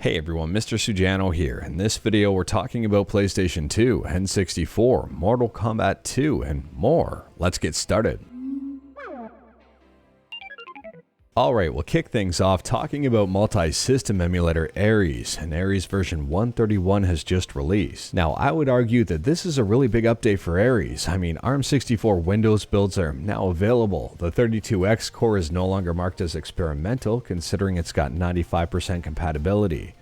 Hey everyone, Mr. Sujano here. In this video we're talking about PlayStation 2, N64, Mortal Kombat 2, and more. Let's get started. Alright, we'll kick things off talking about multi-system emulator Ares, and Ares version 131 has just released. Now, I would argue that this is a really big update for Ares. I mean, ARM64 Windows builds are now available. The 32X core is no longer marked as experimental, considering it's got 95% compatibility.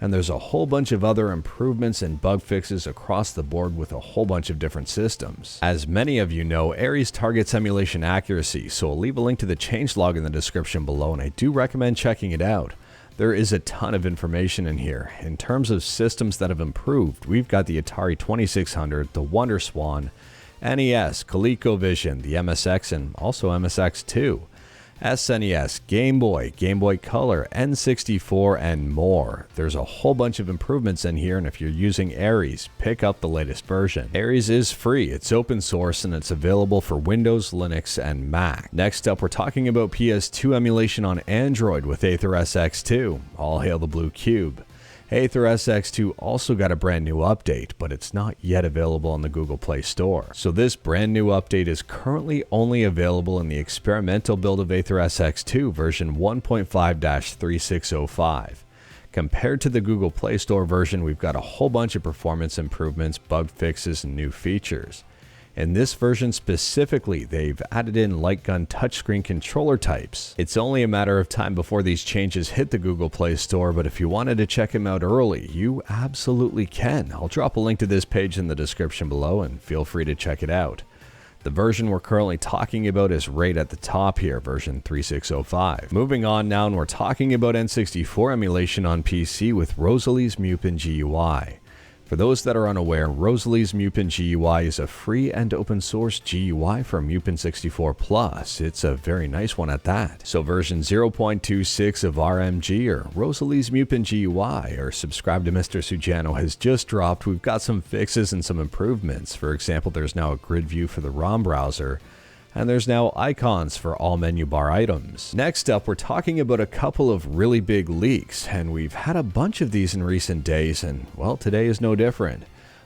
And there's a whole bunch of other improvements and bug fixes across the board with a whole bunch of different systems. As many of you know, Ares targets emulation accuracy, so I'll leave a link to the changelog in the description below, and I do recommend checking it out. There is a ton of information in here. In terms of systems that have improved, we've got the Atari 2600, the WonderSwan, NES, ColecoVision, the MSX, and also MSX2. SNES, Game Boy, Game Boy Color, N64, and more. There's a whole bunch of improvements in here, and if you're using Ares, pick up the latest version. Ares is free, it's open source, and it's available for Windows, Linux, and Mac. Next up, we're talking about PS2 emulation on Android with AetherSX2. All hail the blue cube. AetherSX2 also got a brand new update, but it's not yet available on the Google Play Store. So this brand new update is currently only available in the experimental build of AetherSX2 version 1.5-3605. Compared to the Google Play Store version, we've got a whole bunch of performance improvements, bug fixes, and new features. In this version specifically, they've added in Lightgun touchscreen controller types. It's only a matter of time before these changes hit the Google Play Store, but if you wanted to check them out early, you absolutely can. I'll drop a link to this page in the description below and feel free to check it out. The version we're currently talking about is right at the top here, version 3605. Moving on now, and we're talking about N64 emulation on PC with Rosalie's Mupen GUI. For those that are unaware, Rosalie's Mupen GUI is a free and open source GUI for Mupen 64 Plus. It's a very nice one at that. So version 0.26 of RMG, or Rosalie's Mupen GUI, or subscribe to Mr. Sujano, has just dropped. We've got some fixes and some improvements. For example, there's now a grid view for the ROM browser, and there's now icons for all menu bar items. Next up, we're talking about a couple of really big leaks, and we've had a bunch of these in recent days, and well, today is no different.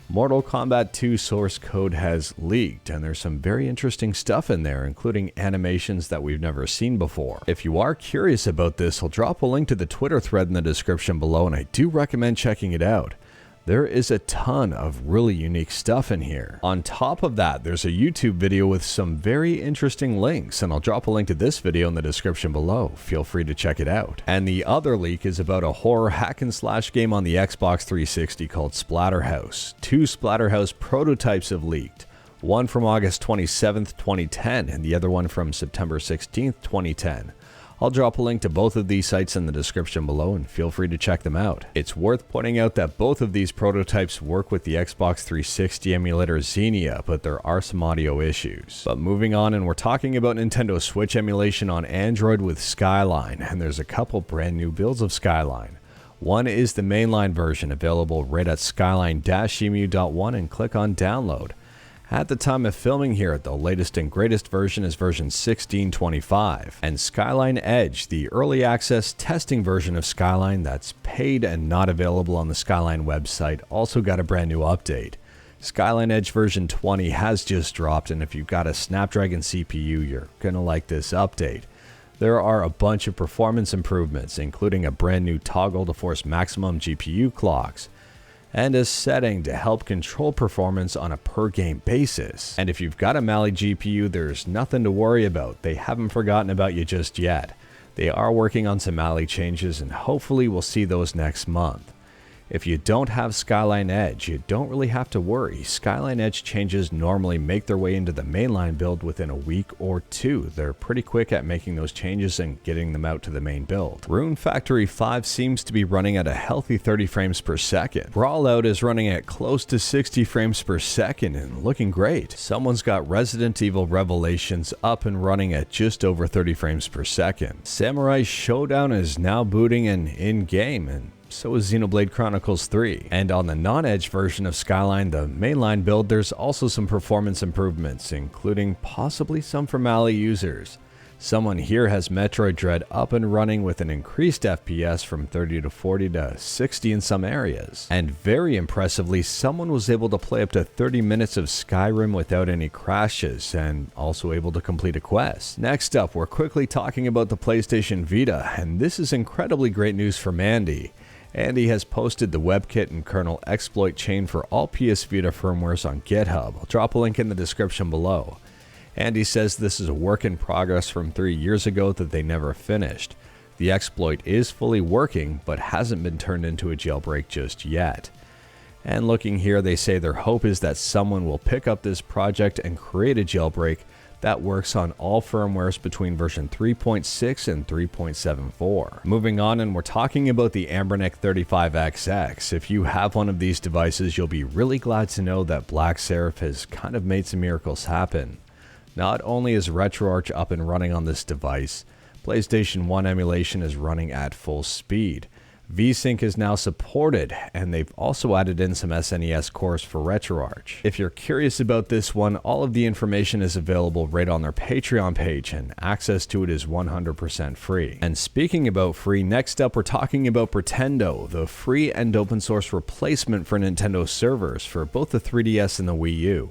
Mortal Kombat 2 source code has leaked, and there's some very interesting stuff in there, including animations that we've never seen before. If you are curious about this, I'll drop a link to the Twitter thread in the description below, and I do recommend checking it out. There is a ton of really unique stuff in here. On top of that, there's a YouTube video with some very interesting links, and I'll drop a link to this video in the description below. Feel free to check it out. And the other leak is about a horror hack and slash game on the Xbox 360 called Splatterhouse. Two Splatterhouse prototypes have leaked. One from August 27th, 2010, and the other one from September 16th, 2010. I'll drop a link to both of these sites in the description below, and feel free to check them out. It's worth pointing out that both of these prototypes work with the Xbox 360 emulator Xenia, but there are some audio issues. But moving on, and we're talking about Nintendo Switch emulation on Android with Skyline, and there's a couple brand new builds of Skyline. One is the mainline version, available right at skyline-emu.1, and click on download. At the time of filming here, the latest and greatest version is version 1625, and Skyline Edge, the early access testing version of Skyline that's paid and not available on the Skyline website, also got a brand new update. Skyline Edge version 20 has just dropped, and if you've got a Snapdragon CPU, you're gonna like this update. There are a bunch of performance improvements, including a brand new toggle to force maximum GPU clocks, and a setting to help control performance on a per game basis. And if you've got a Mali GPU, there's nothing to worry about. They haven't forgotten about you just yet. They are working on some Mali changes, and hopefully we'll see those next month. If you don't have Skyline Edge, you don't really have to worry. Skyline Edge changes normally make their way into the mainline build within a week or two. They're pretty quick at making those changes and getting them out to the main build. Rune Factory 5 seems to be running at a healthy 30 frames per second. Brawlout is running at close to 60 frames per second and looking great. Someone's got Resident Evil Revelations up and running at just over 30 frames per second. Samurai Showdown is now booting and in-game, and so is Xenoblade Chronicles 3. And on the non-Edge version of Skyline, the mainline build, there's also some performance improvements, including possibly some for Mali users. Someone here has Metroid Dread up and running with an increased FPS from 30 to 40 to 60 in some areas. And very impressively, someone was able to play up to 30 minutes of Skyrim without any crashes, and also able to complete a quest. Next up, we're quickly talking about the PlayStation Vita, and this is incredibly great news from Andy. Andy has posted the WebKit and kernel exploit chain for all PS Vita firmwares on GitHub. I'll drop a link in the description below. Andy says this is a work in progress from 3 years ago that they never finished. The exploit is fully working, but hasn't been turned into a jailbreak just yet. And looking here, they say their hope is that someone will pick up this project and create a jailbreak that works on all firmwares between version 3.6 and 3.74. Moving on, and we're talking about the Anbernic 35XX. If you have one of these devices, you'll be really glad to know that Black Seraph has kind of made some miracles happen. Not only is Retroarch up and running on this device, PlayStation 1 emulation is running at full speed. VSync is now supported, and they've also added in some SNES cores for Retroarch. If you're curious about this one, all of the information is available right on their Patreon page, and access to it is 100% free. And speaking about free, next up we're talking about Pretendo, the free and open source replacement for Nintendo servers for both the 3DS and the Wii U.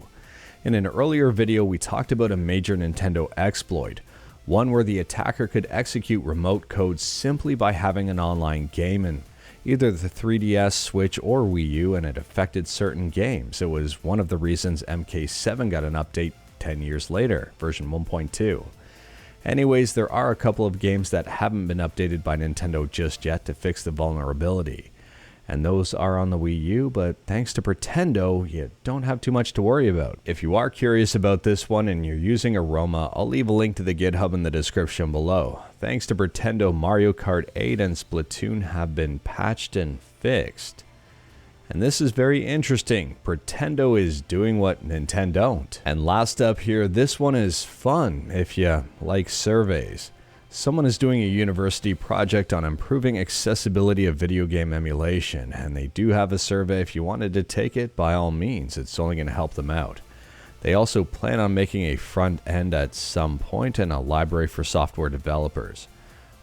In an earlier video, we talked about a major Nintendo exploit, one where the attacker could execute remote code simply by having an online game in either the 3DS, Switch, or Wii U, and it affected certain games. It was one of the reasons MK7 got an update 10 years later, version 1.2. Anyways, there are a couple of games that haven't been updated by Nintendo just yet to fix the vulnerability. And those are on the Wii U, but thanks to Pretendo, you don't have too much to worry about. If you are curious about this one and you're using Aroma, I'll leave a link to the GitHub in the description below. Thanks to Pretendo, Mario Kart 8 and Splatoon have been patched and fixed. And this is very interesting. Pretendo is doing what Nintendont. And last up here, this one is fun if you like surveys. Someone is doing a university project on improving accessibility of video game emulation, and they do have a survey. If you wanted to take it, by all means, it's only going to help them out. They also plan on making a front end at some point and a library for software developers.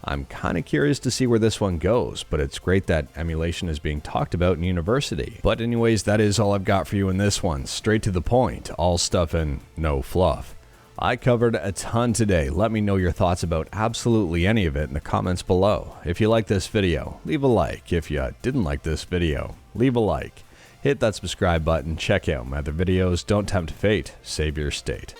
I'm kind of curious to see where this one goes, but it's great that emulation is being talked about in university. But anyways, that is all I've got for you in this one. Straight to the point, all stuff and no fluff. I covered a ton today. Let me know your thoughts about absolutely any of it in the comments below. If you like this video, leave a like. If you didn't like this video, leave a like. Hit that subscribe button, check out my other videos. Don't tempt fate, save your state.